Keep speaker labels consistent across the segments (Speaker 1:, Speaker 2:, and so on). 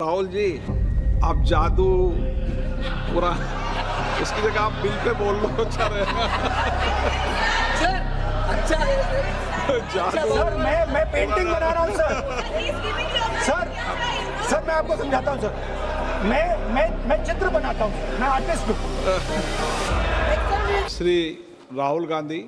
Speaker 1: राहुल जी, आप जादू पूरा उसकी जगह आप बिल पे बोल लो। अच्छा रहेगा
Speaker 2: सर। अच्छा है
Speaker 1: जादू।
Speaker 3: सर मैं पेंटिंग बना रहा हूँ सर मैं आपको समझाता हूँ सर। मैं चित्र बनाता हूँ, मैं आर्टिस्ट हूँ।
Speaker 1: श्री राहुल गांधी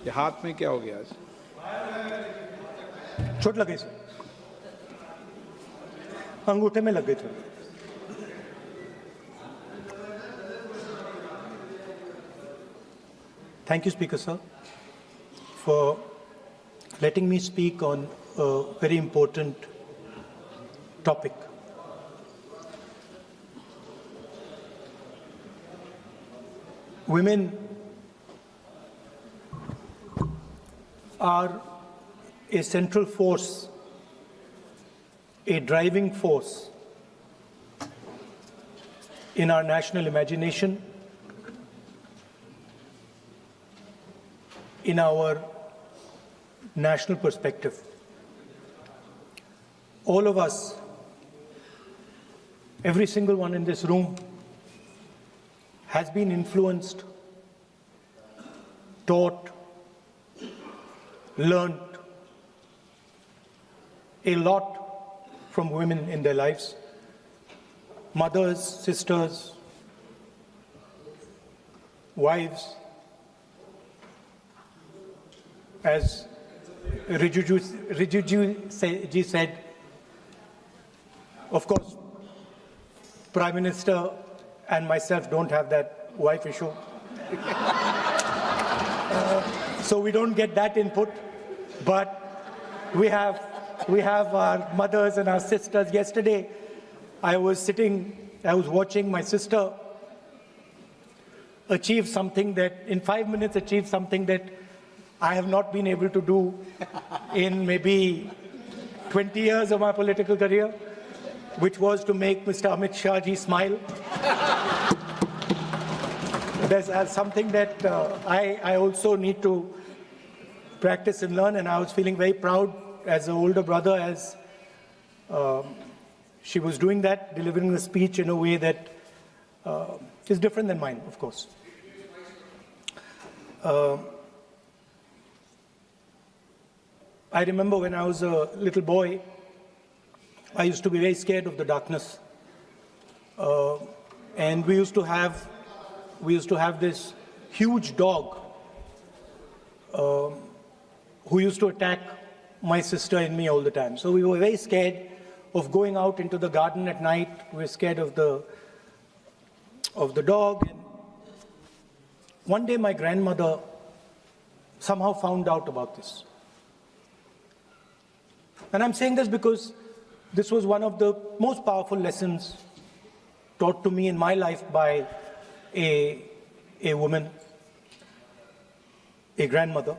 Speaker 1: ये हाथ में क्या हो गया आज?
Speaker 3: चोट लगे सर, अंगूठे में लग गए थे। Thank you, Speaker Sir, for letting me speak on a very important topic. Women are a central force, a driving force in our national imagination, in our national perspective. All of us, every single one in this room, has been influenced, taught, learned a lot from women in their lives. Mothers, sisters, wives. As Rijiju ji said, of course, Prime Minister and myself don't have that wife issue. So we don't get that input, but we have our mothers and our sisters. Yesterday, I was watching my sister achieve something that, in 5 minutes, achieve something that I have not been able to do in maybe 20 years of my political career, which was to make Mr. Amit Shah ji smile. There's something that I also need to practice and learn, and I was feeling very proud as an older brother as she was doing that, delivering the speech in a way that is different than mine, of course. I remember when I was a little boy, I used to be very scared of the darkness. And we used to have this huge dog who used to attack my sister and me all the time. So we were very scared of going out into the garden at night. We were scared of the dog. And one day my grandmother somehow found out about this. And I'm saying this because this was one of the most powerful lessons taught to me in my life by a woman, a grandmother.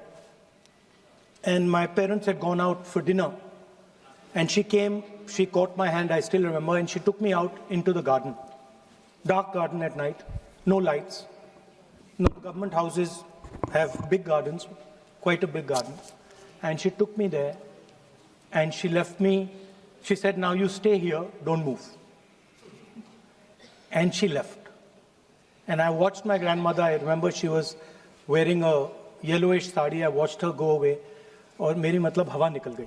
Speaker 3: And my parents had gone out for dinner. And she came, she caught my hand, I still remember, and she took me out into the garden. Dark garden at night, no lights. No, government houses have big gardens, quite a big garden. And she took me there. And she left me, she said, now you stay here, don't move. And she left. And I watched my grandmother, I remember she was wearing a yellowish sari, I watched her go away, और मेरी मतलब हवा निकल गई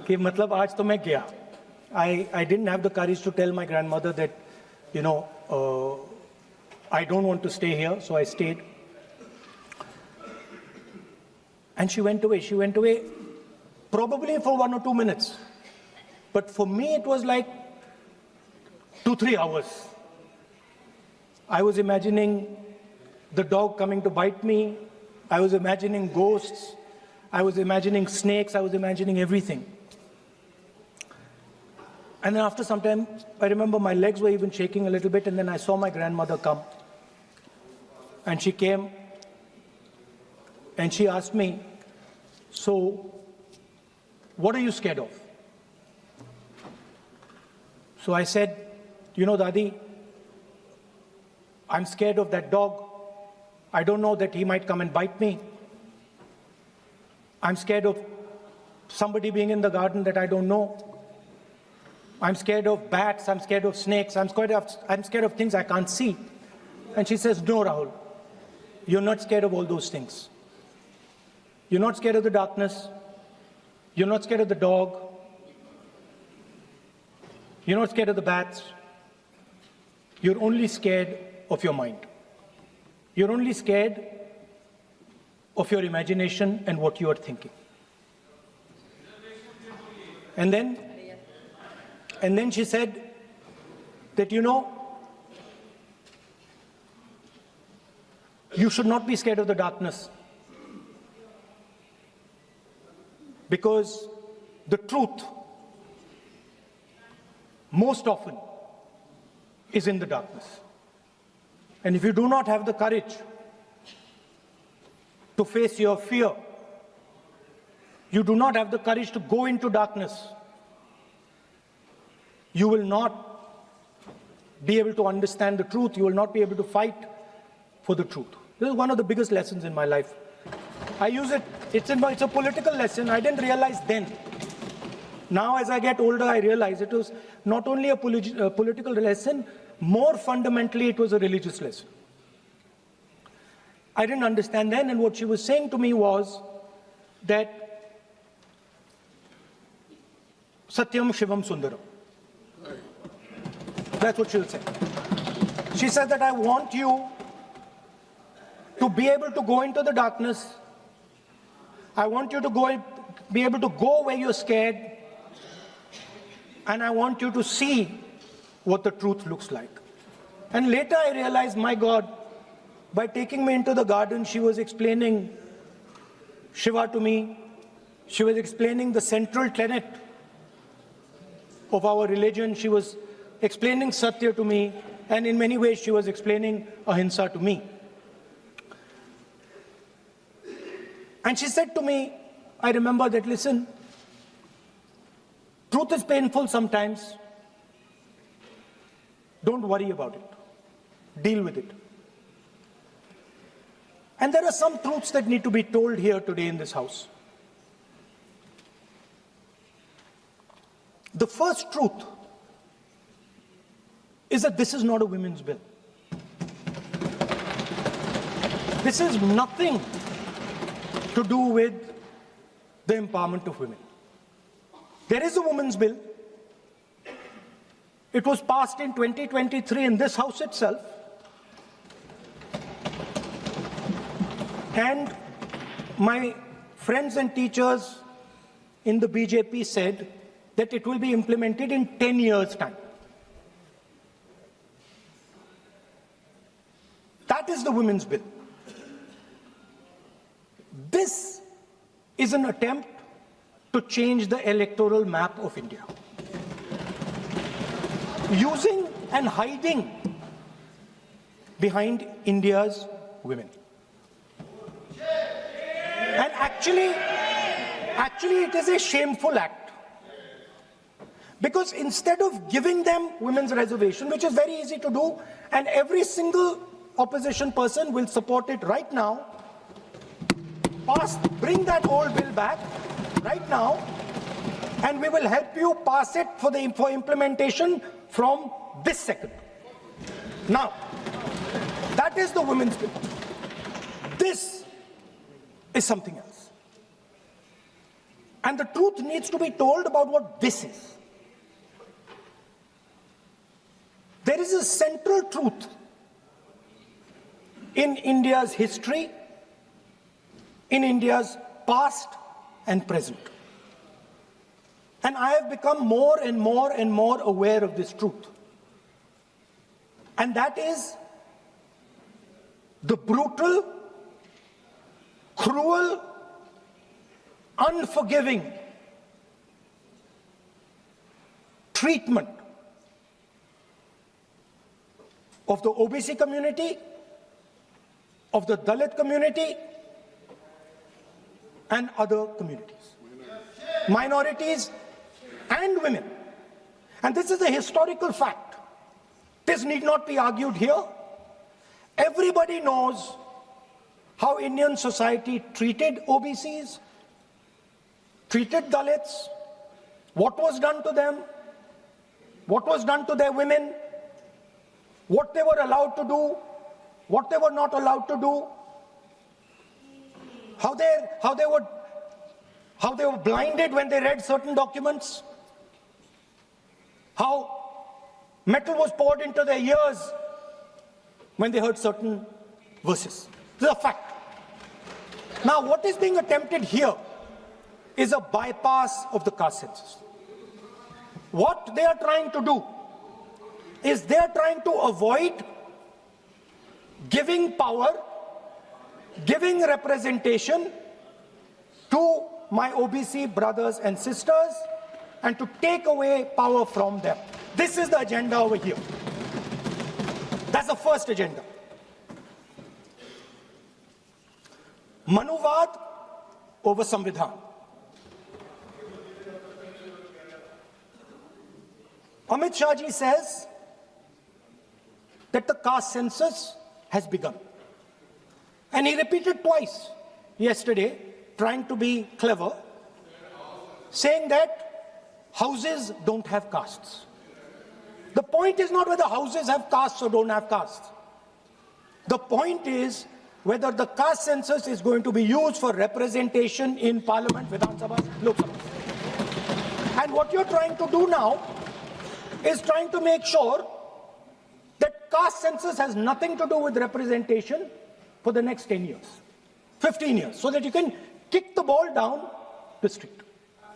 Speaker 3: कि मतलब आज तो मैं गया. I didn't have the courage to tell my grandmother that, you know, I don't want to stay here, so I stayed. And she went away. Probably for 1 or 2 minutes. But for me, it was like 2-3 hours. I was imagining the dog coming to bite me. I was imagining ghosts. I was imagining snakes. I was imagining everything. And then after some time, I remember my legs were even shaking a little bit, and then I saw my grandmother come. And she came, and she asked me, so, what are you scared of? So I said, you know, Dadi, I'm scared of that dog. I don't know that he might come and bite me. I'm scared of somebody being in the garden that I don't know. I'm scared of bats, I'm scared of snakes, I'm scared of things I can't see. And she says, no, Rahul, you're not scared of all those things. You're not scared of the darkness. You're not scared of the dog. You're not scared of the bats. You're only scared of your mind. You're only scared of your imagination and what you are thinking. And then she said that, you know, you should not be scared of the darkness, because the truth most often is in the darkness. And if you do not have the courage to face your fear, you do not have the courage to go into darkness, you will not be able to understand the truth. You will not be able to fight for the truth. This is one of the biggest lessons in my life. I use it, it's a political lesson. I didn't realize then. Now as I get older, I realize it was not only a political lesson, more fundamentally it was a religious lesson. I didn't understand then, and what she was saying to me was that Satyam Shivam Sundaram. That's what she'll say. She said that I want you to be able to go into the darkness. I want you to be able to go where you're scared. And I want you to see what the truth looks like. And later I realized, my God, by taking me into the garden, she was explaining Shiva to me. She was explaining the central tenet of our religion. She was explaining Satya to me, and in many ways she was explaining Ahimsa to me. And she said to me, I remember that, listen, truth is painful sometimes. Don't worry about it. Deal with it. And there are some truths that need to be told here today in this house. The first truth is that this is not a women's bill. This is nothing to do with the empowerment of women. There is a women's bill. It was passed in 2023 in this house itself. And my friends and teachers in the BJP said that it will be implemented in 10 years' time. That is the women's bill. This is an attempt to change the electoral map of India, using and hiding behind India's women. And actually it is a shameful act, because instead of giving them women's reservation, which is very easy to do, and every single opposition person will support it right now, bring that old bill back right now, and we will help you pass it for implementation from this second. Now, that is the women's bill. This is something else. And the truth needs to be told about what this is. There is a central truth in India's history, in India's past and present. And I have become more and more and more aware of this truth. And that is the brutal, cruel, unforgiving treatment of the OBC community, of the Dalit community, and other communities, minorities and women. And this is a historical fact. This need not be argued here. Everybody knows how Indian society treated OBCs, treated Dalits, what was done to them, what was done to their women, what they were allowed to do, what they were not allowed to do, how they were blinded when they read certain documents, how metal was poured into their ears when they heard certain verses. This is a fact. Now, what is being attempted here is a bypass of the caste census. What they are trying to do is they are trying to avoid giving power, giving representation to my OBC brothers and sisters and to take away power from them. This is the agenda over here. That's the first agenda. Manuvad over Samvidhan. Amit Shah ji says that the caste census has begun. And he repeated twice yesterday, trying to be clever, saying that houses don't have castes. The point is not whether houses have castes or don't have castes. The point is whether the caste census is going to be used for representation in Parliament, Vidhan Sabha, Lok Sabha. And what you're trying to do now is trying to make sure that caste census has nothing to do with representation for the next 10 years, 15 years, so that you can kick the ball down the street.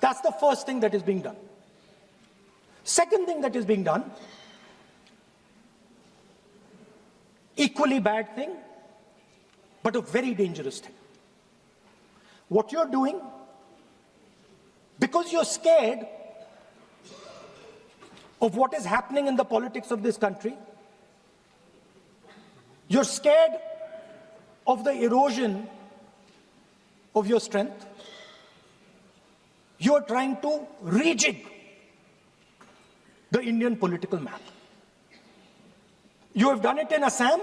Speaker 3: That's the first thing that is being done. Second thing that is being done, equally bad thing, but a very dangerous thing. What you're doing, because you're scared of what is happening in the politics of this country, you're scared of the erosion of your strength, you're trying to rejig the Indian political map. You have done it in Assam,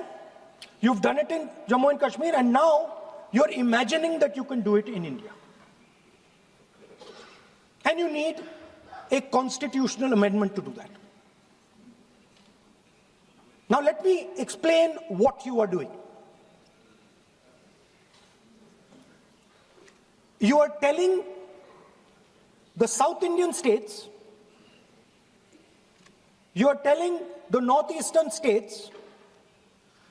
Speaker 3: you've done it in Jammu and Kashmir, and now you're imagining that you can do it in India. And you need a constitutional amendment to do that. Now let me explain what you are doing. You are telling the South Indian states, you are telling the northeastern states,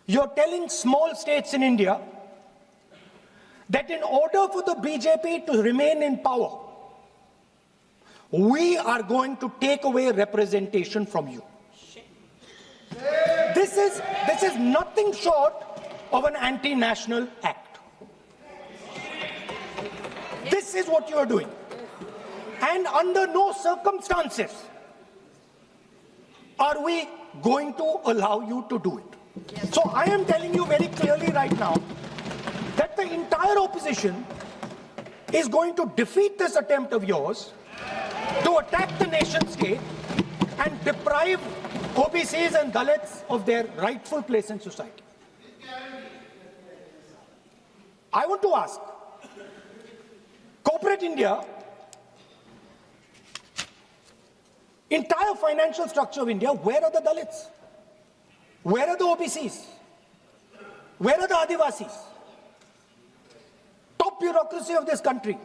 Speaker 3: you are telling small states in India that in order for the BJP to remain in power, we are going to take away representation from you. This is nothing short of an anti-national act. This is what you are doing. And under no circumstances are we going to allow you to do it. So I am telling you very clearly right now that the entire opposition is going to defeat this attempt of yours to attack the nation state and deprive OBCs and Dalits of their rightful place in society. I want to ask, corporate India, entire financial structure of India, where are the Dalits? Where are the OBCs? Where are the Adivasis? Top bureaucracy of this country.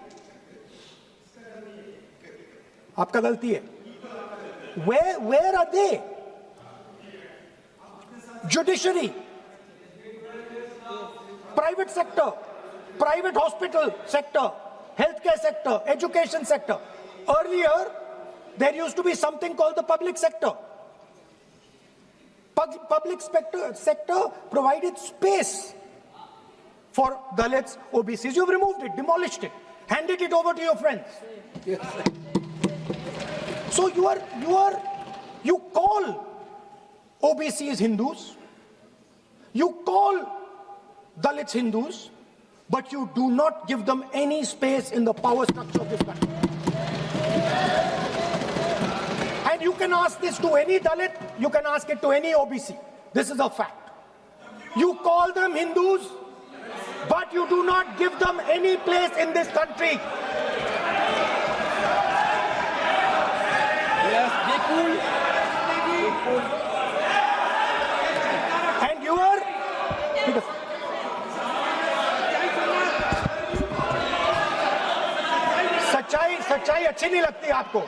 Speaker 3: Aapka galti hai. Where are they? Judiciary, private sector, private hospital sector, healthcare sector, education sector. Earlier, there used to be something called the public sector. Public sector provided space for Dalits, OBCs. You've removed it, demolished it, handed it over to your friends. Yes. So you call OBCs Hindus, you call Dalits Hindus, but you do not give them any space in the power structure of this country. And you can ask this to any Dalit, you can ask it to any OBC. This is a fact. You call them Hindus, but you do not give them any place in this country.
Speaker 2: Yes, be cool. Be cool.
Speaker 3: And you are... सच्चाई अच्छी नहीं लगती आपको.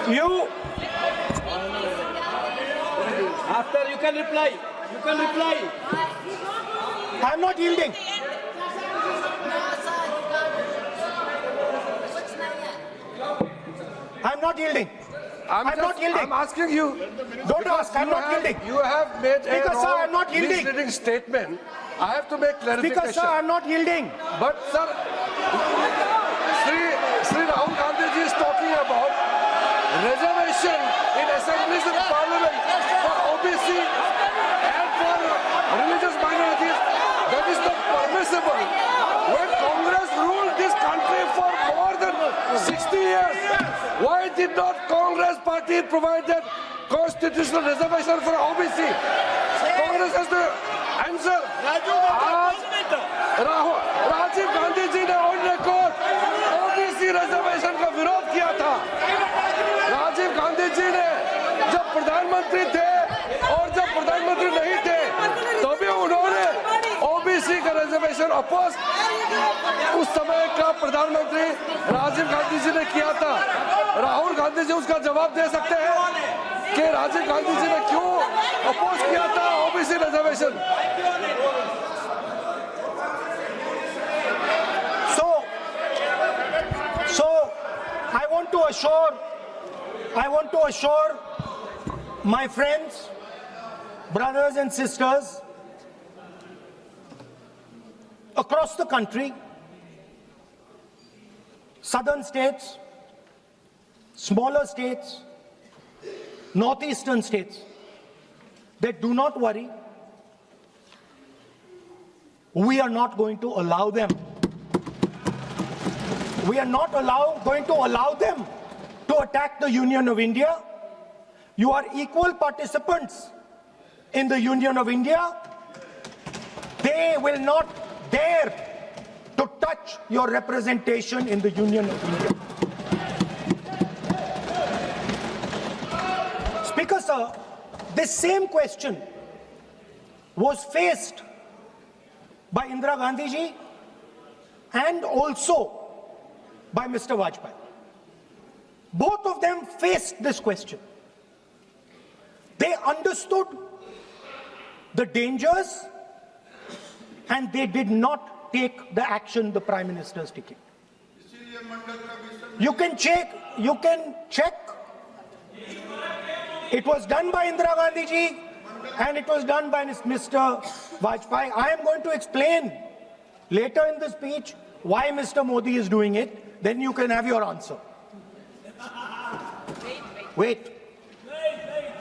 Speaker 3: You...
Speaker 2: After you can reply. You can reply.
Speaker 3: I'm not yielding. I'm not yielding. I'm not yielding.
Speaker 4: I'm asking you.
Speaker 3: Don't ask. I'm not yielding.
Speaker 4: You have made a
Speaker 3: Speaker, sir, I'm not
Speaker 4: wrong,
Speaker 3: yielding.
Speaker 4: misleading statement. I have to make clarification.
Speaker 3: Speaker, sir, I'm not yielding.
Speaker 4: But sir, Sri Rahul Gandhi ji is talking about reservation in assemblies and parliament for OBC and for religious minorities. That is not permissible. When Congress ruled this country for more than 60 years, why did not Congress party provide that constitutional reservation for OBC? Congress has to answer. Rajiv Gandhi ji ने on record OBC reservation का विरोध किया था. राजीव गांधी जी ने जब प्रधानमंत्री थे और जब प्रधानमंत्री नहीं थे तभी उन्होंने ओबीसी का रिजर्वेशन अपोज उस समय का प्रधानमंत्री राजीव गांधी जी ने किया था. राहुल गांधी जी उसका जवाब दे सकते हैं कि राजीव गांधी जी ने क्यों अपोज किया था OBC reservation.
Speaker 3: So I want to assure my friends, brothers and sisters across the country, southern states, smaller states, northeastern states, that do not worry, we are not going to allow them. We are not going to allow them to attack the Union of India. You are equal participants in the Union of India. They will not dare to touch your representation in the Union of India. Speaker, sir, this same question was faced by Indira Gandhi ji and also by Mr. Vajpayee. Both of them faced this question. They understood the dangers and they did not take the action the Prime Minister is taking. You can check. It was done by Indira Gandhi ji and it was done by Mr. Vajpayee. I am going to explain later in the speech why Mr. Modi is doing it. Then you can have your answer. Wait.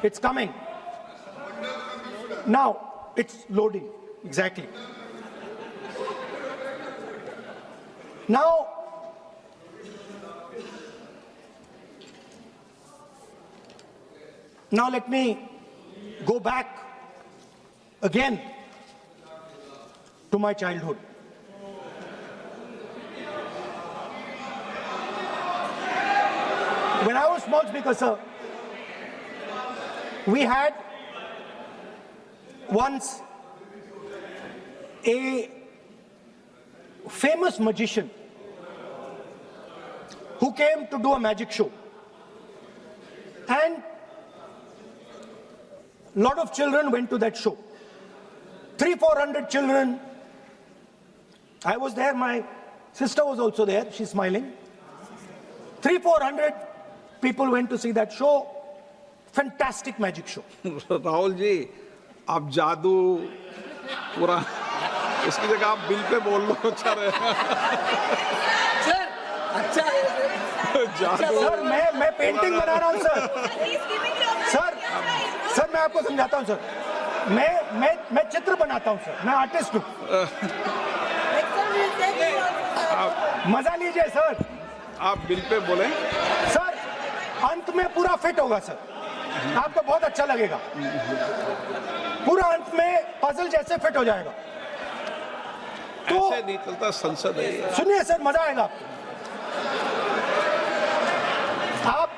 Speaker 3: It's coming. Now, it's loading. Exactly. Now, let me go back again to my childhood. When I was small, Speaker, sir, we had once a famous magician who came to do a magic show. And a lot of children went to that show. 300-400 children. I was there, my sister was also there, she's smiling. 300-400 people went to see that show. Fantastic magic show.
Speaker 1: Rahul ji, आप जादू पूरा उसकी जगह आप bill pay बोल लो. अच्छा रहेगा.
Speaker 2: Sir, अच्छा है.
Speaker 1: जादू.
Speaker 3: सर, मैं पेंटिंग बना रहा हूँ सर. सर, मैं आपको समझाता हूँ सर. मैं चित्र बनाता हूँ सर. मैं आर्टिस्ट हूँ. मजा लीजिए सर.
Speaker 1: आप बिल पे बोलें।
Speaker 3: सर अंत में पूरा फिट होगा सर, आपको बहुत अच्छा लगेगा, पूरा अंत में पजल जैसे फिट हो जाएगा। तो
Speaker 1: ऐसे नहीं चलता, संसद है ये।
Speaker 3: सुनिए सर, मजा आएगा आप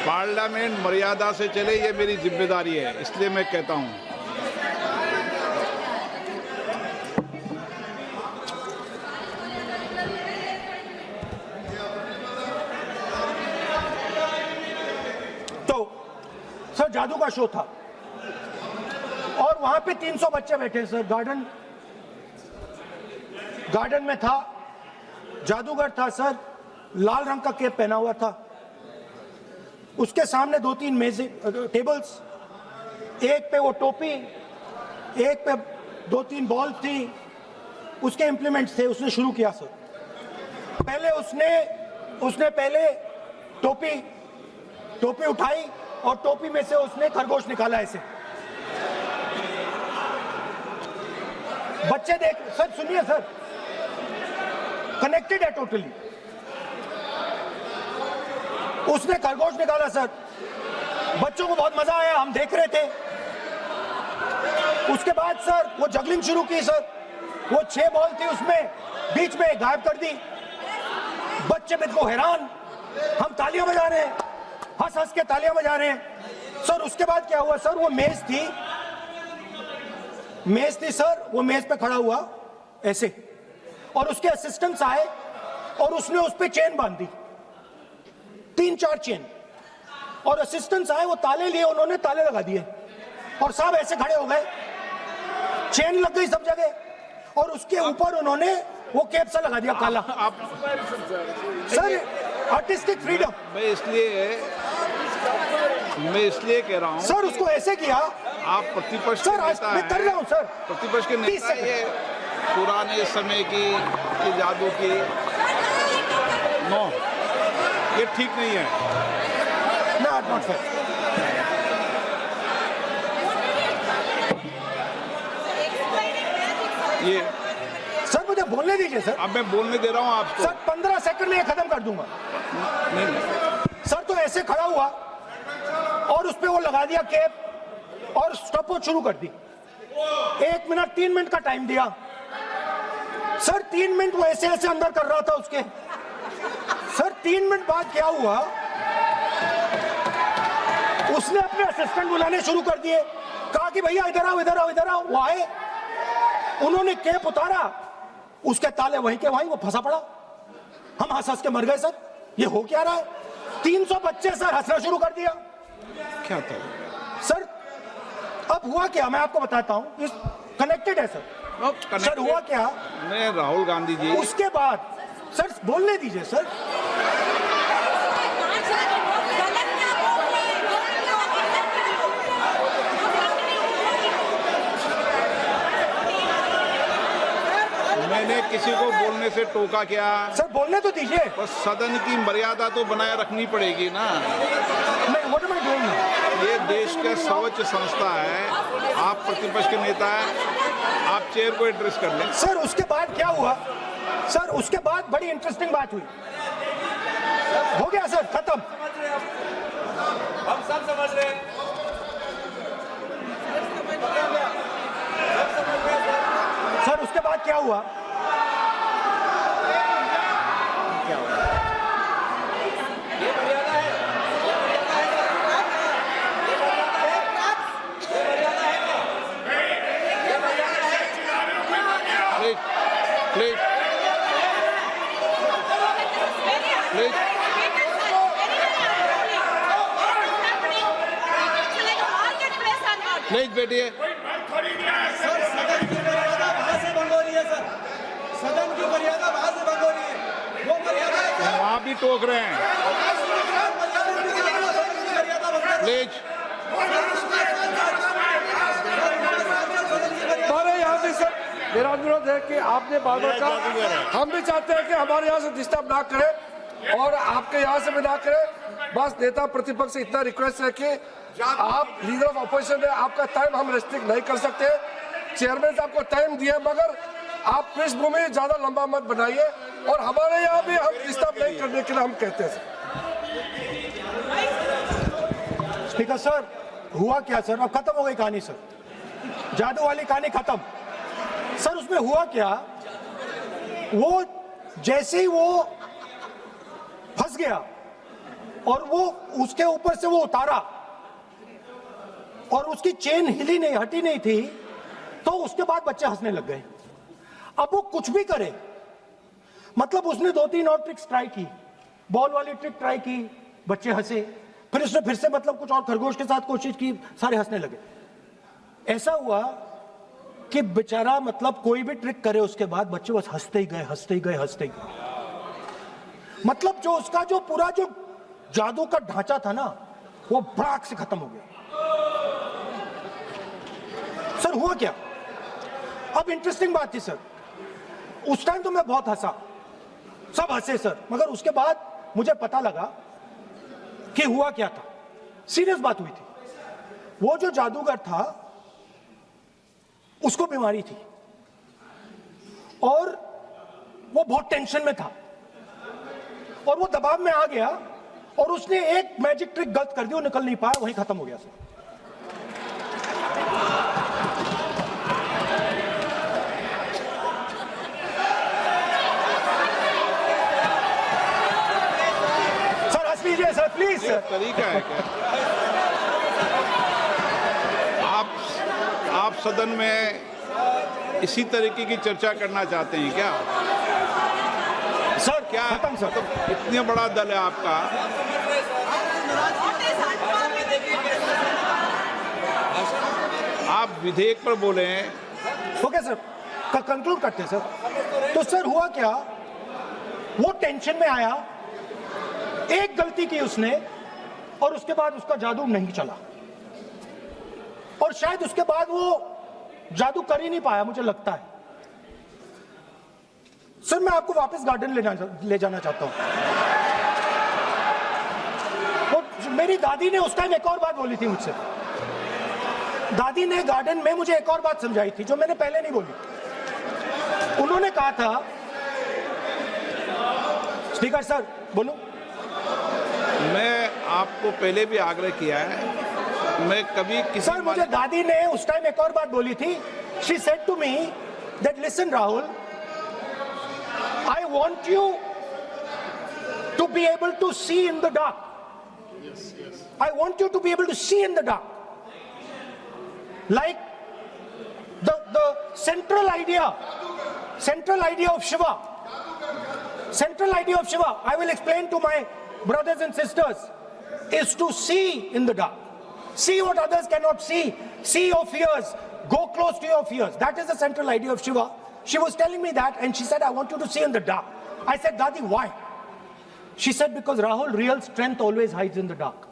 Speaker 1: पार्लियामेंट मर्यादा से चले, ये मेरी जिम्मेदारी है, इसलिए मैं कहता हूं।
Speaker 3: तो सर जादू का शो था और वहां पे 300 बच्चे बैठे सर, गार्डन में था, जादूगर था सर, लाल रंग का कैप पहना हुआ था, उसके सामने 2-3 मेज़ें टेबल्स, एक पे वो टोपी, एक पे 2-3 बॉल थी, उसके इंप्लीमेंट्स थे। उसने शुरू किया सर, पहले उसने पहले टोपी उठाई और टोपी में से उसने खरगोश निकाला ऐसे। बच्चे देख, सर सुनिए सर, कनेक्टेड है टोटली। उसने खरगोश निकाला सर, बच्चों को बहुत मजा आया, हम देख रहे थे। उसके बाद सर वो जगलिंग शुरू की सर, वो 6 बॉल थी उसमें बीच में गायब कर दी। बच्चे बिल्कुल हैरान, हम तालियां बजा रहे हैं, हंस हंस के तालियां बजा रहे हैं सर। उसके बाद क्या हुआ सर, वो मेज थी सर, वो मेज पे खड़ा हुआ ऐसे, और उसके असिस्टेंट्स आए और उसने उस पे चेन बांध दी, 3-4 चेन, और असिस्टेंट्स आए, वो ताले लिए, उन्होंने ताले लगा दिए और सब ऐसे खड़े हो गए, चेन लग गई सब जगह, और उसके ऊपर उन्होंने वो कैप सा लगा दिया काला।
Speaker 1: आप
Speaker 3: सर आर्टिस्टिक फ्रीडम,
Speaker 1: मैं इसलिए कह रहा हूं
Speaker 3: सर उसको ऐसे किया।
Speaker 1: आप प्रतिपक्ष
Speaker 3: सर
Speaker 1: के
Speaker 3: आज
Speaker 1: नेता
Speaker 3: मैं कर रहा हूं सर,
Speaker 1: प्रतिपक्ष के
Speaker 3: 30
Speaker 1: नेता,
Speaker 3: सेकंड।
Speaker 1: ये पुराने समय की ये जादू की नो, ये ठीक नहीं है।
Speaker 3: Not fair.
Speaker 1: ये
Speaker 3: सर मुझे बोलने दीजिए सर।
Speaker 1: अब मैं बोलने दे रहा हूं आपको।
Speaker 3: सर 15 सेकंड में ये खत्म कर दूंगा।
Speaker 1: नहीं,
Speaker 3: सर तो ऐसे खड़ा हुआ और उस पे वो लगा दिया कैप और स्टॉपवॉच शुरू कर दी। 1 मिनट 3 मिनट का टाइम दिया सर, 3 मिनट वो ऐसे ऐसे अंदर कर रहा था उसके। सर 3 मिनट बाद क्या हुआ, उसने अपने असिस्टेंट बुलाने शुरू कर दिए, कहा कि भैया इधर आओ इधर आओ इधर आओ। वो आए, उन्होंने कैप उतारा, उसके ताले वहीं के वहीं, वो फंसा पड़ा। हम हंस हंस के मर गए सर, ये हो क्या रहा है। 300 बच्चे सर हंसना शुरू कर दिया।
Speaker 1: क्या था
Speaker 3: सर अब हुआ क्या, मैं आपको बताता हूं, इस कनेक्टेड है सर। सर हुआ क्या,
Speaker 1: मैं राहुल गांधी जी,
Speaker 3: उसके बाद सर बोलने दीजिए सर।
Speaker 1: मैंने किसी को बोलने से टोका क्या?
Speaker 3: सर बोलने तो दीजिए।
Speaker 1: बस सदन की मर्यादा तो बनाए रखनी पड़ेगी ना।
Speaker 3: What am I doing?
Speaker 1: ये देश का सर्वोच्च संस्था है, आप प्रतिपक्ष के नेता हैं, आप चेयर को एड्रेस कर लें।
Speaker 3: सर उसके बाद क्या हुआ सर, उसके बाद बड़ी इंटरेस्टिंग बात हुई। हो गया सर, खत्म।
Speaker 2: हम सब समझ रहे हैं।
Speaker 3: सर उसके बाद क्या हुआ,
Speaker 2: ये मर्यादा है।
Speaker 1: प्लीज प्लीज प्लीज बैठिए।
Speaker 2: सदन की मर्यादा वहां से भंग हो रही है, वो मर्यादा
Speaker 1: वहाँ भी टोक रहे हैं। प्लीज
Speaker 4: हमारे यहाँ भी सर मेरा अनुरोध है कि आपने बार-बार कहा, हम भी चाहते हैं कि हमारे यहाँ से डिस्टर्ब ना करें और आपके यहाँ से भी ना करें। बस नेता प्रतिपक्ष से इतना रिक्वेस्ट है कि आप लीडर ऑफ अपोजिशन है, आपका टाइम हम रेस्ट्रिक्ट नहीं कर सकते। चेयरमैन साहब को टाइम दिया, मगर आप पृष्ठभूमि ज्यादा लंबा मत बनाइए, और हमारे यहाँ भी हम डिस्टर्ब नहीं करने के लिए हम कहते हैं।
Speaker 3: स्पीकर सर, हुआ क्या सर? अब खत्म हो गई कहानी सर, जादू वाली कहानी खत्म। सर उसमें हुआ क्या, वो जैसे ही वो फंस गया और वो उसके ऊपर से वो उतारा और उसकी चेन हिली नहीं, हटी नहीं थी, तो उसके बाद बच्चे हंसने लग गए। अब वो कुछ भी करे, मतलब उसने 2-3 और ट्रिक्स ट्राई की, बॉल वाली ट्रिक ट्राई की, बच्चे हंसे, फिर उसने फिर से मतलब कुछ और खरगोश के साथ कोशिश की, सारे हंसने लगे। ऐसा हुआ कि बेचारा मतलब कोई भी ट्रिक करे उसके बाद बच्चे बस हंसते ही गए, हंसते ही गए, हंसते ही गए। मतलब जो उसका जो पूरा जो जादू का ढांचा था ना, वो भड़ाक से खत्म हो गया। सर हुआ क्या, अब इंटरेस्टिंग बात थी सर, उस टाइम तो मैं बहुत हंसा, सब हंसे सर, मगर उसके बाद मुझे पता लगा कि हुआ क्या था। सीरियस बात हुई थी। वो जो जादूगर था उसको बीमारी थी और वो बहुत टेंशन में था और वो दबाव में आ गया और उसने एक मैजिक ट्रिक गलत कर दी, वो निकल नहीं पाया, वहीं खत्म हो गया सर। सर हंस लीजिए सर, प्लीज
Speaker 1: ये
Speaker 3: सर।
Speaker 1: तरीका है क्या? आप सदन में इसी तरीके की चर्चा करना चाहते हैं क्या?
Speaker 3: सर
Speaker 1: क्या
Speaker 3: खत्म सर।
Speaker 1: मतलब इतना बड़ा दल है आपका, आप विधेयक पर बोले हैं।
Speaker 3: ओके सर, कंक्लूड करते हैं सर। तो सर हुआ क्या, वो टेंशन में आया, एक गलती की उसने और उसके बाद उसका जादू नहीं चला और शायद उसके बाद वो जादू कर ही नहीं पाया, मुझे लगता है। सर मैं आपको वापस गार्डन ले जाना चाहता हूं। वो मेरी दादी ने उस टाइम एक और बात बोली थी मुझसे। दादी ने गार्डन में मुझे एक और बात समझाई थी जो मैंने पहले नहीं बोली। उन्होंने कहा था, स्पीकर सर बोलूं?
Speaker 1: मैं आपको पहले भी आग्रह किया है, मैं कभी किसी
Speaker 3: सर मुझे दादी ने उस टाइम एक और बात बोली थी। She said to me that listen Rahul, I want you to be able to see in the dark. I want you to be able to see in the dark. Like the central idea of Shiva. Central idea of Shiva, I will explain to my brothers and sisters, is to see in the dark. See what others cannot see. See your fears. Go close to your fears. That is the central idea of Shiva. She was telling me that and she said, I want you to see in the dark. I said, Dadi, why? She said, because Rahul, real strength always hides in the dark.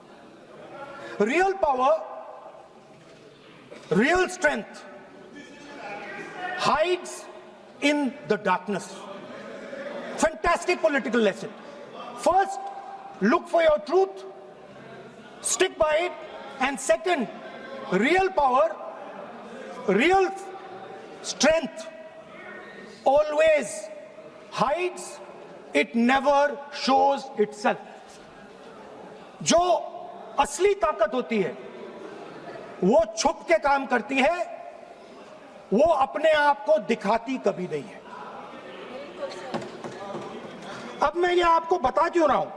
Speaker 3: Real power, real strength hides in the darkness. Fantastic political lesson. First, look for your truth, stick by it, and second, real power, real strength always hides, it never shows itself. जो असली ताकत होती है वो छुप के काम करती है, वो अपने आप को दिखाती कभी नहीं है। अब मैं ये आपको बता क्यों रहा हूं?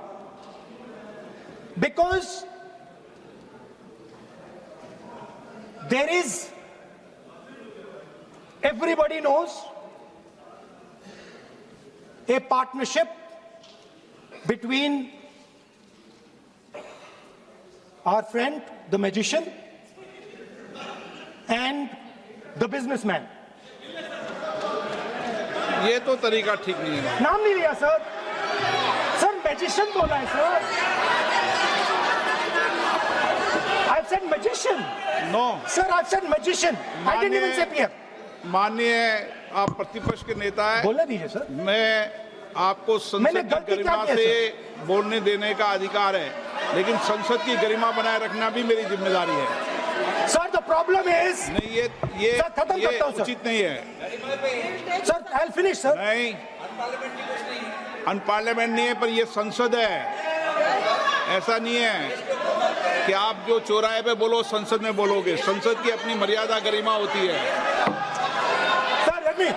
Speaker 3: Because there is, everybody knows, a partnership between our friend, the magician, and the businessman.
Speaker 1: ये तो तरीका ठीक नहीं है।
Speaker 3: नाम नहीं लिया सर, सर मैजिशियन बोला है sir. I've said magician.
Speaker 1: No.
Speaker 3: Sir, I've said magician. I didn't even say PM.
Speaker 1: माननीय आप प्रतिपक्ष के नेता हैं,
Speaker 3: बोलने दीजिए सर।
Speaker 1: मैं आपको संसद की
Speaker 3: गलती क्या
Speaker 1: गरिमा
Speaker 3: की है,
Speaker 1: से बोलने देने का अधिकार है, लेकिन संसद की गरिमा बनाए रखना भी मेरी जिम्मेदारी है।
Speaker 3: Sir, the problem is,
Speaker 1: नहीं ये
Speaker 3: Sir, खत्म करता हूं, sir.
Speaker 1: उचित नहीं है।
Speaker 3: sir, I'll finish, sir.
Speaker 1: नहीं, अनपार्लियामेंट नहीं है, पर ये संसद है। ऐसा नहीं है कि आप जो चौराहे पे बोलो संसद में बोलोगे। संसद की अपनी मर्यादा गरिमा होती है।
Speaker 3: Sir, let me.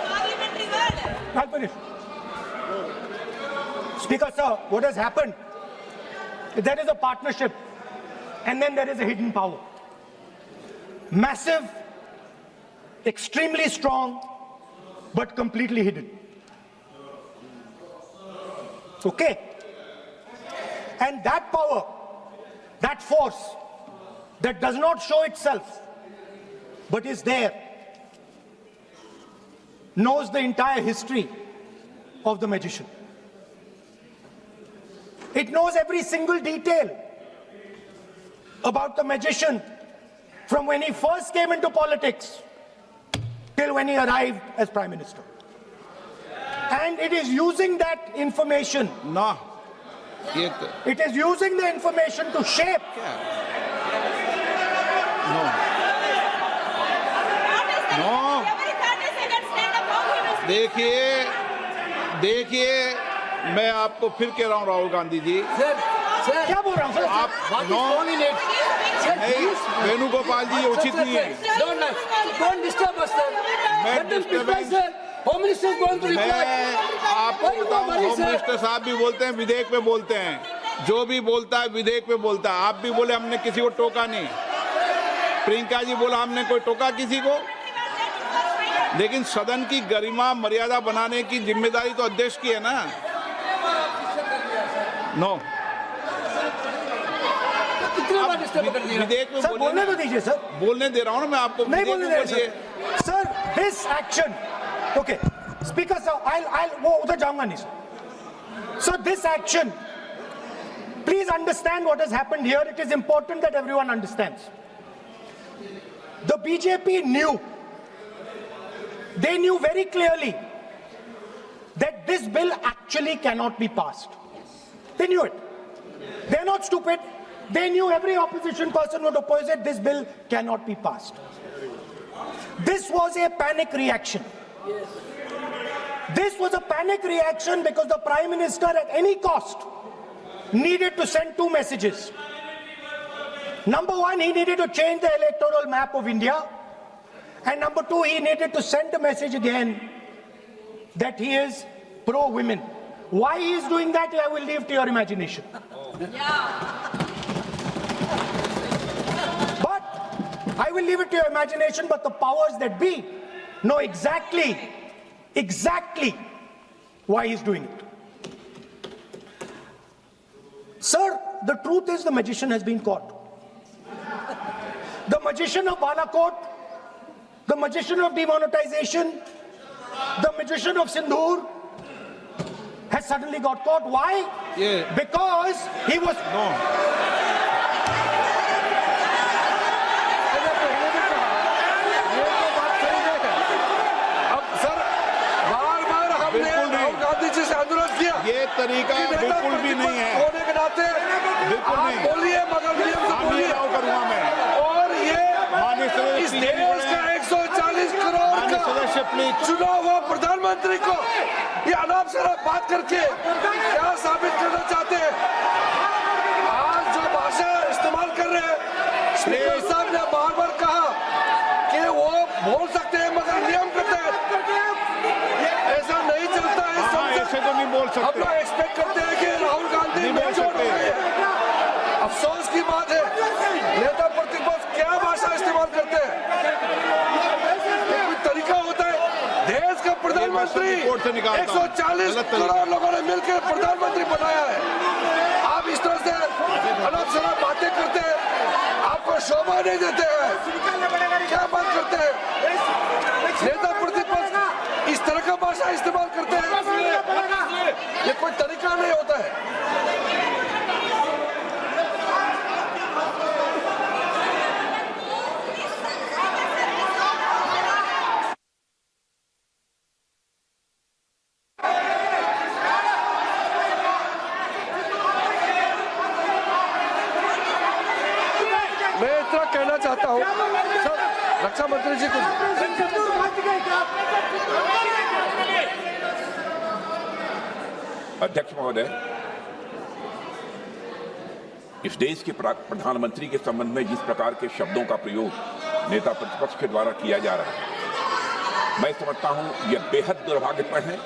Speaker 3: I'll finish. Speaker, sir, what has happened? There is a partnership, and then there is a hidden power. Massive, extremely strong, but completely hidden. Okay? And that power, that force, that does not show itself, but is there, knows the entire history of the magician. It knows every single detail about the magician from when he first came into politics till when he arrived as Prime Minister. And it is using that information,
Speaker 1: ना ये
Speaker 3: it is using the information to shape
Speaker 1: देखिए मैं आपको फिर कह रहा हूँ Rahul Gandhi ji,
Speaker 2: Sir,
Speaker 3: क्या बोल रहा हूँ सर?
Speaker 1: आप
Speaker 2: what is
Speaker 1: no
Speaker 2: wrong in it? Sir,
Speaker 1: नहीं,
Speaker 2: please.
Speaker 1: वेणुगोपाल जी ये उचित नहीं है।
Speaker 2: Don't disturb us, sir. Let them reply,
Speaker 1: disturbance-
Speaker 2: sir. Home Minister is going to reply.
Speaker 1: मैं आपको
Speaker 2: Why you
Speaker 1: बताऊं,
Speaker 2: worry,
Speaker 1: होम
Speaker 2: sir?
Speaker 1: मिनिस्टर साहब भी बोलते हैं, विधेयक पे बोलते हैं। जो भी बोलता है विधेयक पे बोलता है। आप भी बोले हमने किसी को टोका नहीं। प्रियंका जी बोला हमने कोई टोका किसी को। लेकिन सदन की गरिमा मर्यादा बनाने की जिम्मेदारी तो अध्यक्ष की है ना। नो
Speaker 2: कितने बार disturb कर दिया?
Speaker 1: विधेयक में
Speaker 3: सर
Speaker 1: बोलिए
Speaker 3: बोलने
Speaker 1: ना।
Speaker 3: तो दीजिए सर।
Speaker 1: बोलने दे रहा हूँ ना मैं आपको।
Speaker 3: नहीं
Speaker 1: विधेयक
Speaker 3: बोलने
Speaker 1: में
Speaker 3: दे रहे
Speaker 1: बोलिए।
Speaker 3: Sir. Sir, this action, okay, Speaker sir, I'll वो उधर जाऊंगा नहीं sir. So this action, please understand what has happened here. It is important that everyone understands. The BJP knew, they knew very clearly that this bill actually cannot be passed. They knew it. They're not stupid. They knew every opposition person would oppose it. This bill cannot be passed. This was a panic reaction. This was a panic reaction because the Prime Minister at any cost needed to send two messages. Number one, he needed to change the electoral map of India. And number two, he needed to send a message again that he is pro-women. Why he is doing that, I will leave to your imagination. But I will leave it to your imagination, but the powers that be know exactly why he's doing it. Sir, the truth is the magician has been caught. The magician of Balakot, the magician of demonetization, the magician of Sindhur has suddenly got caught. Why?
Speaker 1: Yeah.
Speaker 3: Because he was...
Speaker 4: अब sir बार-बार हमने
Speaker 1: बिल्कुल नहीं।
Speaker 4: राहुल गांधी जी से अनुरोध किया
Speaker 1: ये तरीका
Speaker 4: कि नेता
Speaker 1: बिल्कुल भी नहीं है।
Speaker 4: होने के नाते
Speaker 1: बिल्कुल
Speaker 4: आप
Speaker 1: नहीं।
Speaker 4: बोलिए मगर नियम से
Speaker 1: हामी
Speaker 4: बोलिए
Speaker 1: राव करूंगा मैं।
Speaker 4: और ये
Speaker 1: माननीय सदस्य
Speaker 4: इस
Speaker 1: प्लीज
Speaker 4: देश का 140 करोड़
Speaker 1: माननीय
Speaker 4: का
Speaker 1: सदस्य प्लीज
Speaker 4: चुना हुआ प्रधानमंत्री को ये अनाप शनाप बात करके क्या साबित करना चाहते हैं? आज जो भाषा इस्तेमाल कर रहे हैं स्पीकर साहब ने बार-बार कहा कि वो बोल सकते हैं मगर नियम के तहत ऐसा नहीं चलता है।
Speaker 1: हाँ,
Speaker 4: संसद
Speaker 1: ऐसे तो नहीं बोल
Speaker 4: हम
Speaker 1: सकते।
Speaker 4: लोग एक्सपेक्ट करते हैं कि राहुल गांधी
Speaker 1: नहीं बोल
Speaker 4: मेच्योर हो
Speaker 1: सकते।
Speaker 4: गए हैं। अफसोस की बात है नेता प्रतिपक्ष क्या भाषा इस्तेमाल करते हैं। ये कोई तरीका होता है? देश का प्रधानमंत्री
Speaker 1: रिपोर्ट से निकालता हूं।
Speaker 4: 140
Speaker 1: गलत तरीका।
Speaker 4: करोड़ लोगों ने मिलकर प्रधानमंत्री बनाया है। आप इस तरह से अनाप शनाप बातें करते हैं, आपको शोभा नहीं देते हैं। क्या बात करते हैं? नेता प्रतिपक्ष इस तरह का भाषा इस्तेमाल करते हैं, ये कोई तरीका नहीं होता है। मैं इतना कहना चाहता हूं अनिल जी कुछ
Speaker 5: अध्यक्ष महोदय, इस देश के प्रधानमंत्री के संबंध में जिस प्रकार के शब्दों का प्रयोग नेता प्रतिपक्ष के द्वारा किया जा रहा है, मैं समझता हूं यह बेहद दुर्भाग्यपूर्ण है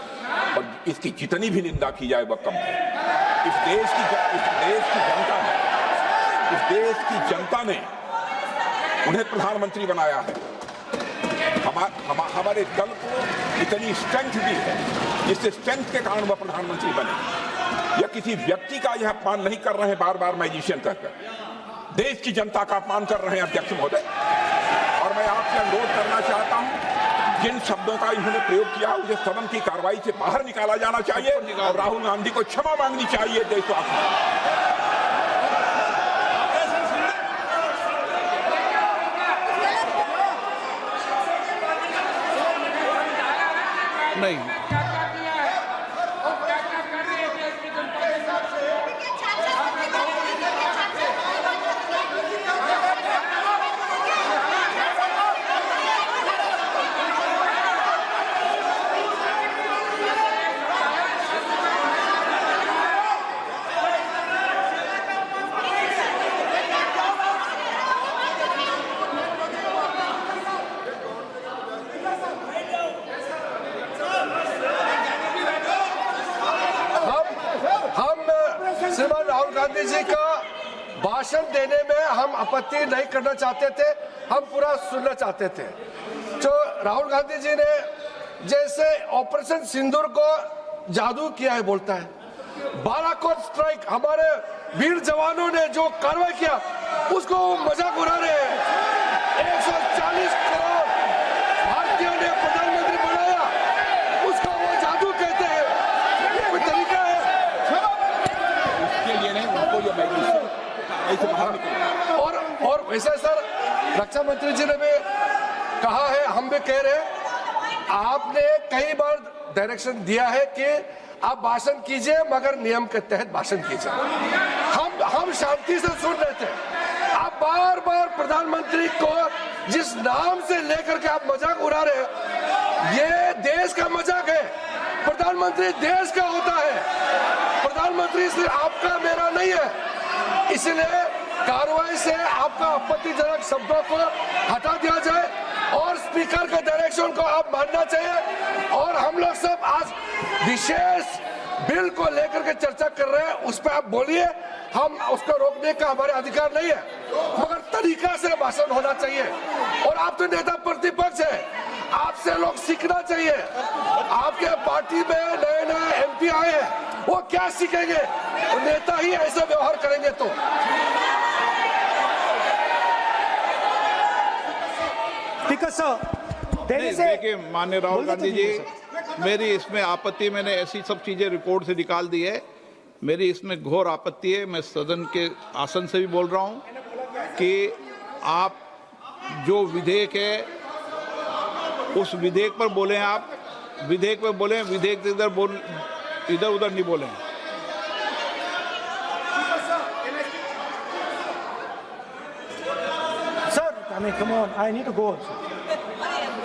Speaker 5: और इसकी जितनी भी निंदा की जाए वह कम है। इस देश की जनता ने उन्हें प्रधानमंत्री बनाया है। हमारे दल को इतनी स्ट्रेंथ दी है, जिससे स्ट्रेंथ के कारण वह प्रधानमंत्री बने। या किसी व्यक्ति का यह अपमान नहीं कर रहे हैं बार बार मैजिशियन कहकर, देश की जनता का अपमान कर रहे हैं अध्यक्ष महोदय। और मैं आपसे अनुरोध करना चाहता हूं, जिन शब्दों का इन्होंने प्रयोग किया उसे सदन की कार्रवाई से बाहर निकाला जाना चाहिए और राहुल गांधी को क्षमा मांगनी चाहिए देशवासियों।
Speaker 1: नहीं,
Speaker 4: श्रीमान राहुल गांधी जी का भाषण देने में हम आपत्ति नहीं करना चाहते थे, हम पूरा सुनना चाहते थे। जो राहुल गांधी जी ने जैसे ऑपरेशन सिंदूर को जादू किया है बोलता है, बालाकोट स्ट्राइक हमारे वीर जवानों ने जो कार्रवाई किया उसको मजाक उड़ा रहे हैं। 140 करोड़ भारतीयों ने प्रधानमंत्री बनाया, उसका वो जादू कहते हैं। ये कोई तरीका है? और वैसे सर रक्षा मंत्री जी ने भी कहा है, हम भी कह रहे हैं, आपने कई बार डायरेक्शन दिया है कि आप भाषण कीजिए मगर नियम के तहत भाषण कीजिए। हम शांति से सुन रहे थे, आप बार बार प्रधानमंत्री को जिस नाम से लेकर के आप मजाक उड़ा रहे हैं, ये देश का मजाक है। प्रधानमंत्री देश का होता है, प्रधानमंत्री सिर्फ आपका मेरा नहीं है। इसलिए कार्रवाई से आपका आपत्तिजनक शब्दों को हटा दिया जाए और स्पीकर के डायरेक्शन को आप मानना चाहिए। और हम लोग सब आज विशेष बिल को लेकर के चर्चा कर रहे हैं, उस पर आप बोलिए, हम उसको रोकने का हमारे अधिकार नहीं है, मगर तरीका से भाषण होना चाहिए। और आप तो नेता प्रतिपक्ष है, आपसे लोग सीखना चाहिए। आपके पार्टी में नए नए MP आए हैं, वो क्या सीखेंगे? नेता ही ऐसा व्यवहार करेंगे तो।
Speaker 1: देखिए माननीय राहुल गांधी जी, मेरी इसमें आपत्ति, मैंने ऐसी सब चीजें रिपोर्ट से निकाल दी है, मेरी इसमें घोर आपत्ति है। मैं सदन के आसन से भी बोल रहा हूं कि आप जो विधेयक है उस विधेयक पर बोले, आप विधेयक पर बोले, विधेयक इधर उधर नहीं बोले।
Speaker 3: Sir, I mean, come on, I need to go also.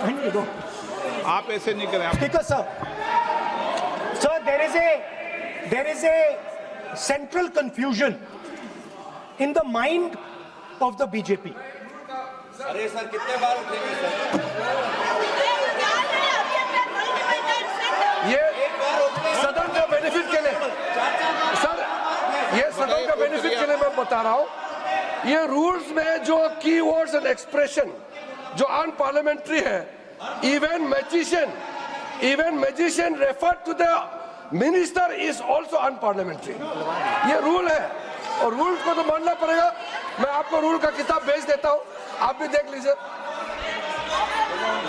Speaker 3: I need to go.
Speaker 1: आप ऐसे नहीं करें।
Speaker 3: Speaker, sir. Sir, there is a central confusion in the mind of the BJP.
Speaker 2: अरे सर कितने बार उठेंगे सर?
Speaker 4: ये सदन का बेनिफिट के लिए सर, ये सदन का बेनिफिट के लिए मैं बता रहा हूँ, ये रूल्स में जो कीवर्ड्स एंड एक्सप्रेशन जो अनपार्लियामेंट्री है, even magician refer to the minister is also unparliamentary. ये रूल है और रूल को तो मानना पड़ेगा। मैं आपको रूल का किताब भेज देता हूँ, आप भी देख लीजिए।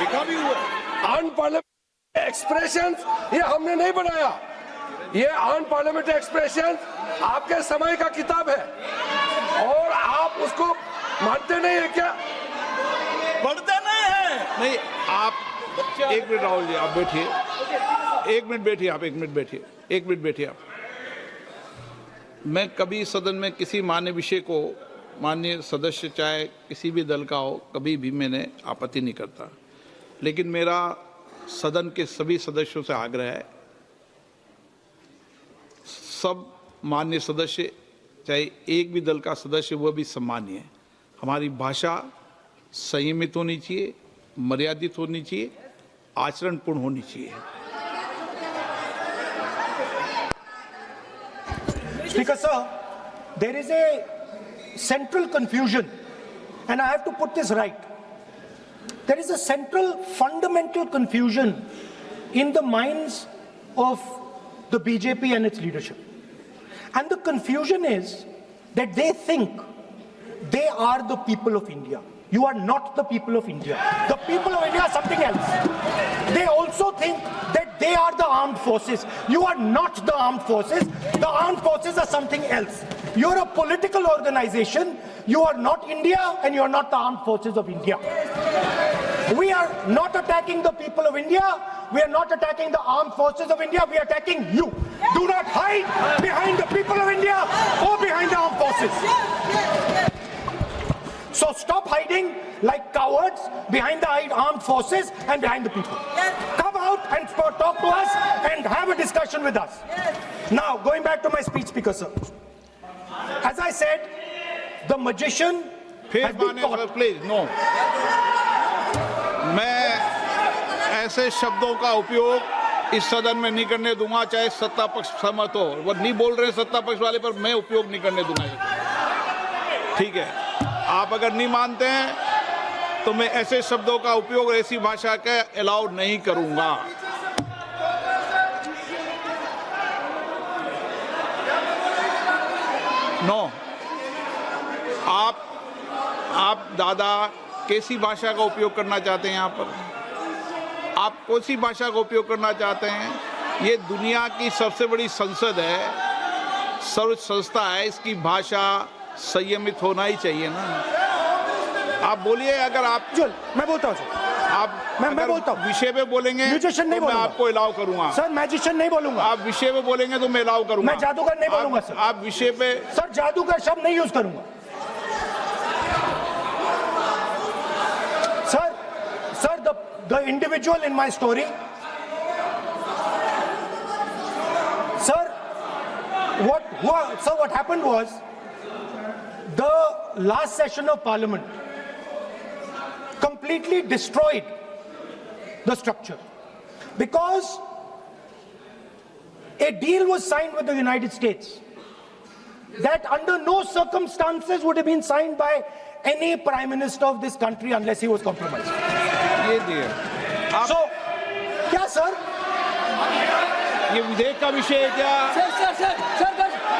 Speaker 1: लिखा भी हुआ
Speaker 4: अनपार्लियामेंट्री एक्सप्रेशंस ये हमने नहीं बनाया, ये अनपार्लियामेंट्री एक्सप्रेशंस आपके समय का किताब है और आप उसको मानते नहीं है क्या?
Speaker 2: पढ़ते नहीं है।
Speaker 1: नहीं, आप एक मिनट राहुल जी, आप बैठिए, एक मिनट बैठिए, आप एक मिनट बैठिए, एक मिनट बैठिए आप। मैं कभी सदन में किसी मान्य विषय को माननीय सदस्य चाहे किसी भी दल का हो, कभी भी मैंने आपत्ति नहीं करता, लेकिन मेरा सदन के सभी सदस्यों से आग्रह है, सब माननीय सदस्य चाहे एक भी दल का सदस्य वह भी सम्मानीय है। हमारी भाषा संयमित होनी चाहिए, मर्यादित होनी चाहिए, आचरणपूर्ण होनी चाहिए।
Speaker 3: Speaker sir, there is a central confusion, and I have to put this right. There is a central fundamental confusion in the minds of the BJP and its leadership. And the confusion is that they think they are the people of India. You are not the people of India. The people of India are something else. They also think that they are the armed forces. You are not the armed forces. The armed forces are something else. You are a political organization. You are not India, and you are not the armed forces of India. We are not attacking the people of India. We are not attacking the armed forces of India. We are attacking you. Do not hide behind the people of India or behind the armed forces. So stop hiding like cowards behind the armed forces and behind the people. Come out and talk to us and have a discussion with us. Now, going back to my speech, Speaker sir. As I said, the magician has been caught.
Speaker 1: Please, no. मैं ऐसे शब्दों का उपयोग इस सदन में नहीं करने दूंगा, चाहे सत्ता पक्ष सहमत हो। वो नहीं बोल रहे सत्ता पक्ष वाले, पर मैं उपयोग नहीं करने दूंगा। ठीक है, आप अगर नहीं मानते हैं तो मैं ऐसे शब्दों का उपयोग, ऐसी भाषा का अलाउ नहीं करूंगा। नो, आप दादा कैसी भाषा का उपयोग करना चाहते हैं? यहाँ पर आप कौन सी भाषा का उपयोग करना चाहते हैं? ये दुनिया की सबसे बड़ी संसद है, सर्वोच्च संस्था है, इसकी भाषा संयमित होना ही चाहिए ना। आप बोलिए, अगर आप
Speaker 3: मैं बोलता हूँ
Speaker 1: आप
Speaker 3: मैं बोलता हूँ,
Speaker 1: विषय पे बोलेंगे
Speaker 3: म्यूजिशियन नहीं
Speaker 1: तो मैं
Speaker 3: बोलूंगा।
Speaker 1: आपको अलाउ करूंगा।
Speaker 3: सर मैजिशियन नहीं बोलूंगा।
Speaker 1: आप विषय पे बोलेंगे तो मैं अलाउ करूंगा।
Speaker 3: मैं जादूगर नहीं बोलूंगा सर।
Speaker 1: आप विषय पे
Speaker 3: सर जादूगर शब्द नहीं यूज करूंगा। Sir, the individual in my story, sir, what happened was, the last session of Parliament completely destroyed the structure, because a deal was signed with the United States that under no circumstances would have been signed by any prime minister of this country unless he was compromised.
Speaker 1: ये दिए आप,
Speaker 3: So, क्या sir?
Speaker 1: ये विधेयक का विषय है क्या?
Speaker 2: Sir,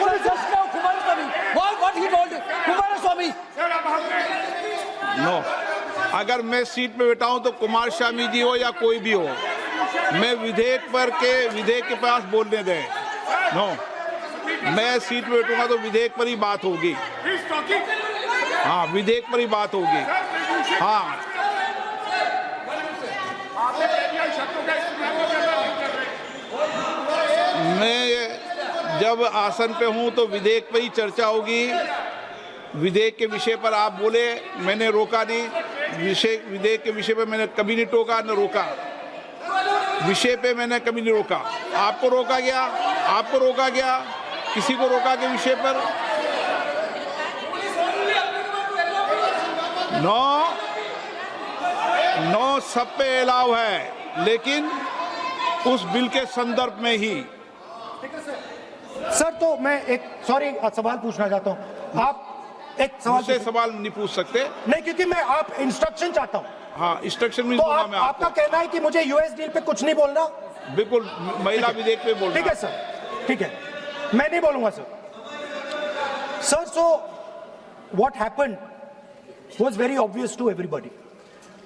Speaker 2: what is just now Kumaraswamy? What he told Kumaraswamy?
Speaker 1: No, अगर मैं सीट पे बैठा हूं तो कुमार स्वामी जी हो या कोई भी हो, मैं विधेयक के पास बोलने दें। नो, मैं सीट पे बैठूंगा तो विधेयक पर ही बात होगी। हाँ, विधेयक पर ही बात होगी। हाँ, मैं जब आसन पे हूं तो विधेयक पर ही चर्चा होगी। विधेयक के विषय पर आप बोले, मैंने रोका नहीं। विधेयक के विषय पे मैंने कभी नहीं टोका न रोका। विषय पे मैंने कभी नहीं रोका। आपको रोका गया, किसी को रोका के विषय पर? नो, सब पे अलाउ है, लेकिन उस बिल के संदर्भ में ही।
Speaker 3: सर, तो मैं एक सवाल पूछना चाहता हूं। आप एक
Speaker 1: सवाल नहीं पूछ सकते।
Speaker 3: नहीं, क्योंकि मैं आप इंस्ट्रक्शन चाहता हूं।
Speaker 1: हाँ, इंस्ट्रक्शन में
Speaker 3: तो आपका कहना है कि मुझे यूएस डील पे कुछ नहीं बोलना?
Speaker 1: बिल्कुल, महिला विधेयक पे बोलना।
Speaker 3: ठीक है सर, ठीक है, मैं नहीं बोलूंगा sir. So what happened was very obvious to everybody.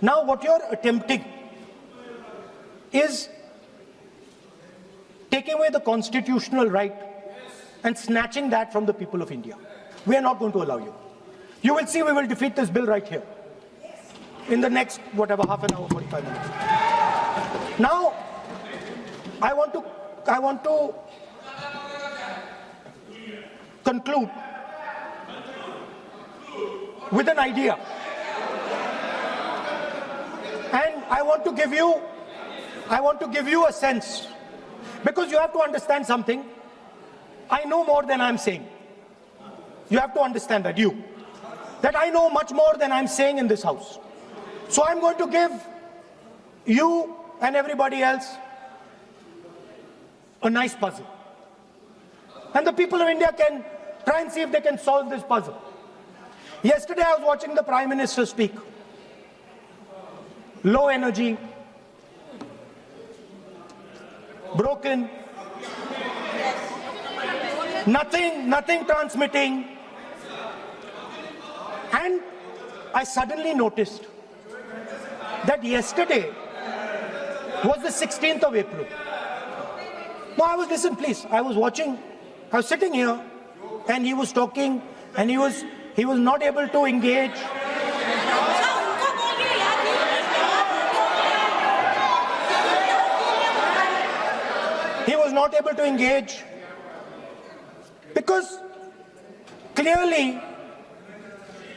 Speaker 3: Now what you're attempting is taking away the constitutional right and snatching that from the people of India. We are not going to allow you. You will see we will defeat this bill right here in the next, whatever, half an hour, 45 minutes. Now, I want to conclude with an idea. And I want to give you a sense, because you have to understand something. I know more than I'm saying. You have to understand that I know much more than I'm saying in this house. So I'm going to give you and everybody else a nice puzzle. And the people of India can try and see if they can solve this puzzle. Yesterday I was watching the Prime Minister speak. Low energy, broken, nothing transmitting. And I suddenly noticed that yesterday was the 16th of April. No, I was sitting here and he was talking and he was not able to engage. He was not able to engage because clearly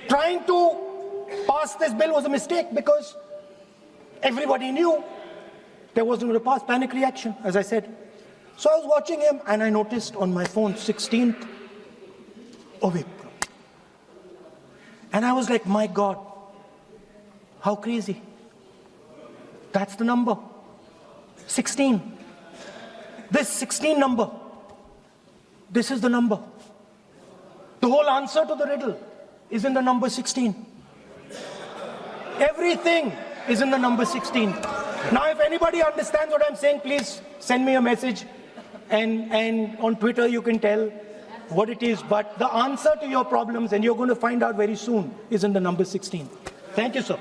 Speaker 3: trying to pass this bill was a mistake, because everybody knew there wasn't going to pass. Panic reaction, as I said. So I was watching him and I noticed on my phone 16th of April. And I was like, my God, how crazy. That's the number. 16. This 16 number. This is the number. The whole answer to the riddle is in the number 16. Everything is in the number 16. Now, if anybody understands what I'm saying, please send me a message. And on Twitter, you can tell what it is. But the answer to your problems, and you're going to find out very soon, is in the number 16. Thank you, sir.